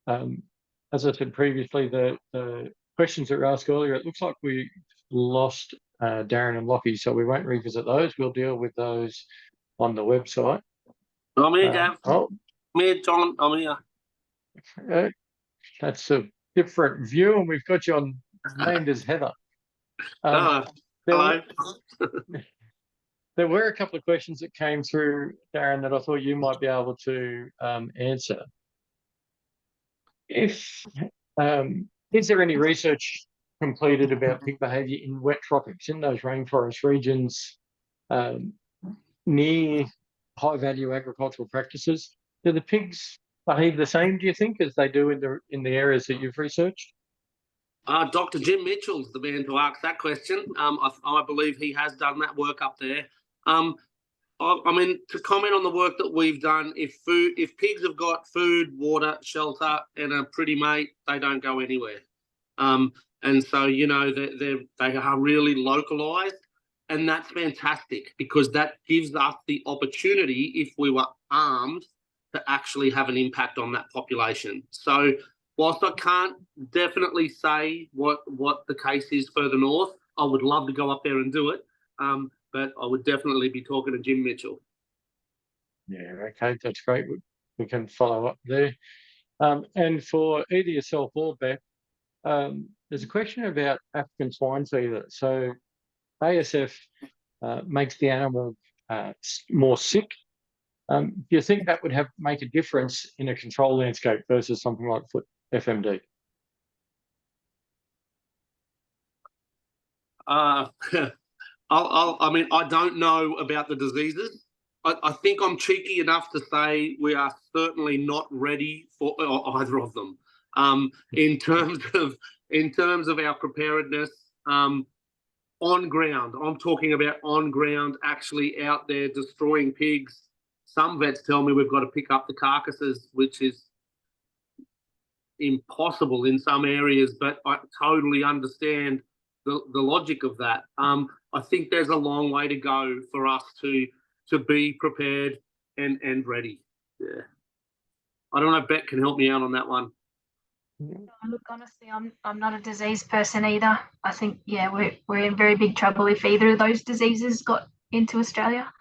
as I said previously, the questions that were asked earlier, it looks like we lost Darren and Lockie, so we won't revisit those. We'll deal with those on the website. I'm here, Gav. I'm here, John. I'm here. That's a different view, and we've got you on named as Heather. Hello. There were a couple of questions that came through, Darren, that I thought you might be able to answer. Is there any research completed about pig behaviour in wet tropics, in those rainforest regions near high-value agricultural practices? Do the pigs behave the same, do you think, as they do in the areas that you've researched? Dr. Jim Mitchell's the man to ask that question. I believe he has done that work up there. I mean, to comment on the work that we've done, if pigs have got food, water, shelter, and a pretty mate, they don't go anywhere. And so, you know, they are really localised, and that's fantastic because that gives us the opportunity, if we were armed, to actually have an impact on that population. So whilst I can't definitely say what the case is further north, I would love to go up there and do it. But I would definitely be talking to Jim Mitchell. Yeah, okay, that's great. We can follow up there. And for either yourself or Beth, there's a question about African swine fever. So ASF makes the animal more sick. Do you think that would make a difference in a control landscape versus something like foot FMD? I mean, I don't know about the diseases. I think I'm cheeky enough to say we are certainly not ready for either of them. In terms of our preparedness, on ground, I'm talking about on ground, actually out there destroying pigs. Some vets tell me we've got to pick up the carcasses, which is impossible in some areas, but I totally understand the logic of that. I think there's a long way to go for us to be prepared and ready. Yeah. I don't know if Bet can help me out on that one. Look, honestly, I'm not a disease person either. I think, yeah, we're in very big trouble if either of those diseases got into Australia.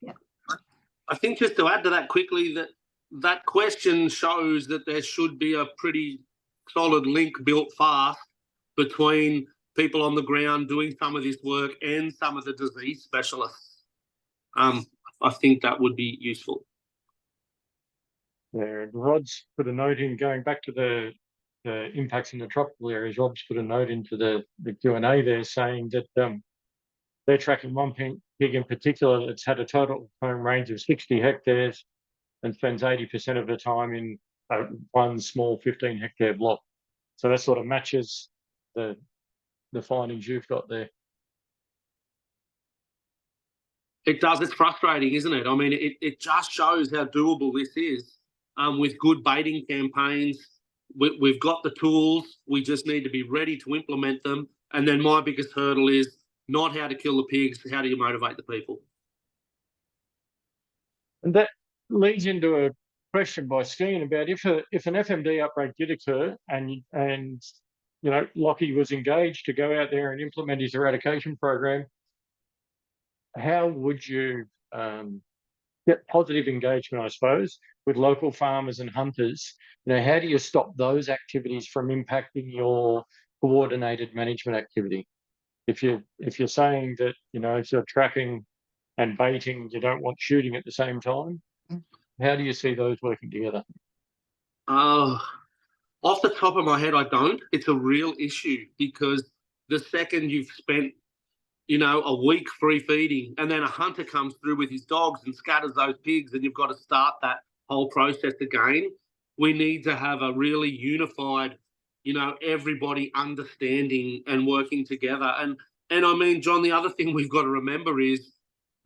Yeah. I think just to add to that quickly, that question shows that there should be a pretty solid link built fast between people on the ground doing some of this work and some of the disease specialists. I think that would be useful. Yeah, Rod's put a note in, going back to the impacts in the tropical areas. Rod's put a note into the Q&A there saying that they're tracking one pig in particular that's had a total home range of 60 hectares and spends 80% of the time in one small 15-hectare block. So that sort of matches the findings you've got there. It does. It's frustrating, isn't it? I mean, it just shows how doable this is. With good baiting campaigns, we've got the tools. We just need to be ready to implement them. And then my biggest hurdle is not how to kill the pigs. How do you motivate the people? And that leads into a question by Skeen about if an FMD outbreak did occur and you know, Lockie was engaged to go out there and implement his eradication program, how would you get positive engagement, I suppose, with local farmers and hunters? You know, how do you stop those activities from impacting your coordinated management activity? If you're saying that, you know, if you're trapping and baiting, you don't want shooting at the same time, how do you see those working together? Off the top of my head, I don't. It's a real issue because the second you've spent, you know, a week free feeding and then a hunter comes through with his dogs and scatters those pigs and you've got to start that whole process again, we need to have a really unified, you know, everybody understanding and working together. And I mean, John, the other thing we've got to remember is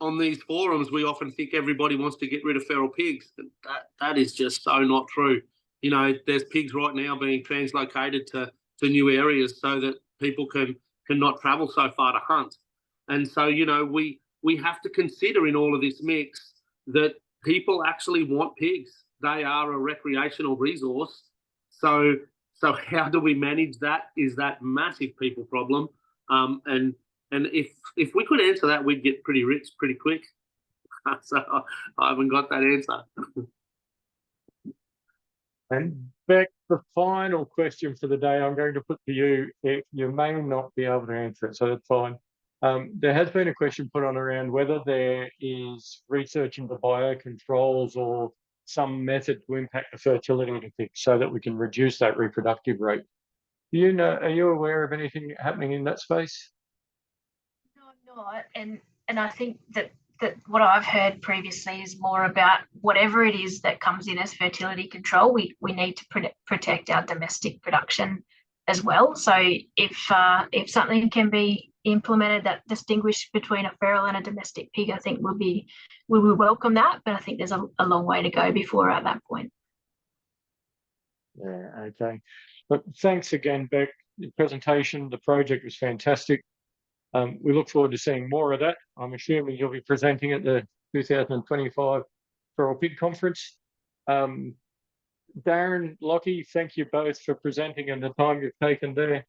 on these forums, we often think everybody wants to get rid of feral pigs. That is just so not true. You know, there's pigs right now being translocated to new areas so that people can not travel so far to hunt. And so, you know, we have to consider in all of this mix that people actually want pigs. They are a recreational resource. So how do we manage that? Is that massive people problem? And if we could answer that, we'd get pretty rich pretty quick. So I haven't got that answer. And Beck, the final question for the day, I'm going to put to you. You may not be able to answer it, so that's fine. There has been a question put on around whether there is research into biocontrols or some method to impact the fertility of the pigs so that we can reduce that reproductive rate. Do you know? Are you aware of anything happening in that space? No, I'm not. And I think that what I've heard previously is more about whatever it is that comes in as fertility control. We need to protect our domestic production as well. So if something can be implemented that distinguish between a feral and a domestic pig, I think we will welcome that. But I think there's a long way to go before at that point. Yeah, okay. But thanks again, Beck. The presentation, the project was fantastic. We look forward to seeing more of that. I'm assuming you'll be presenting at the 2025 Feral Pig Conference. Darren, Lockie, thank you both for presenting and the time you've taken there.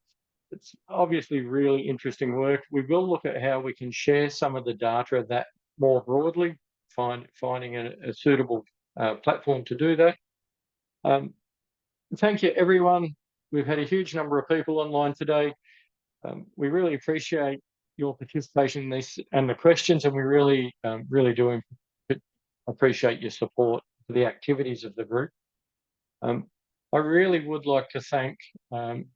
It's obviously really interesting work. We will look at how we can share some of the data of that more broadly, finding a suitable platform to do that. Thank you, everyone. We've had a huge number of people online today. We really appreciate your participation in this and the questions, and we really do appreciate your support for the activities of the group. I really would like to thank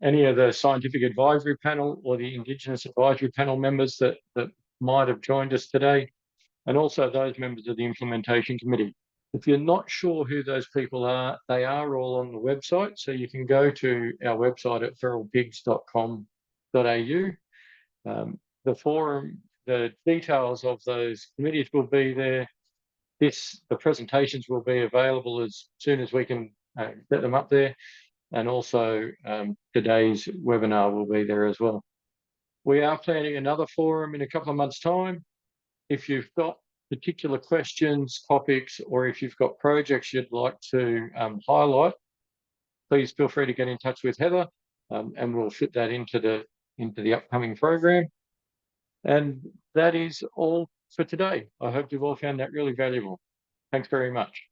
any of the scientific advisory panel or the Indigenous advisory panel members that might have joined us today, and also those members of the implementation committee. If you're not sure who those people are, they are all on the website, so you can go to our website at feralpigs.com.au. The forum, the details of those committees will be there. The presentations will be available as soon as we can get them up there, and also today's webinar will be there as well. We are planning another forum in a couple of months' time. If you've got particular questions, topics, or if you've got projects you'd like to highlight, please feel free to get in touch with Heather, and we'll fit that into the upcoming program. And that is all for today. I hope you've all found that really valuable. Thanks very much.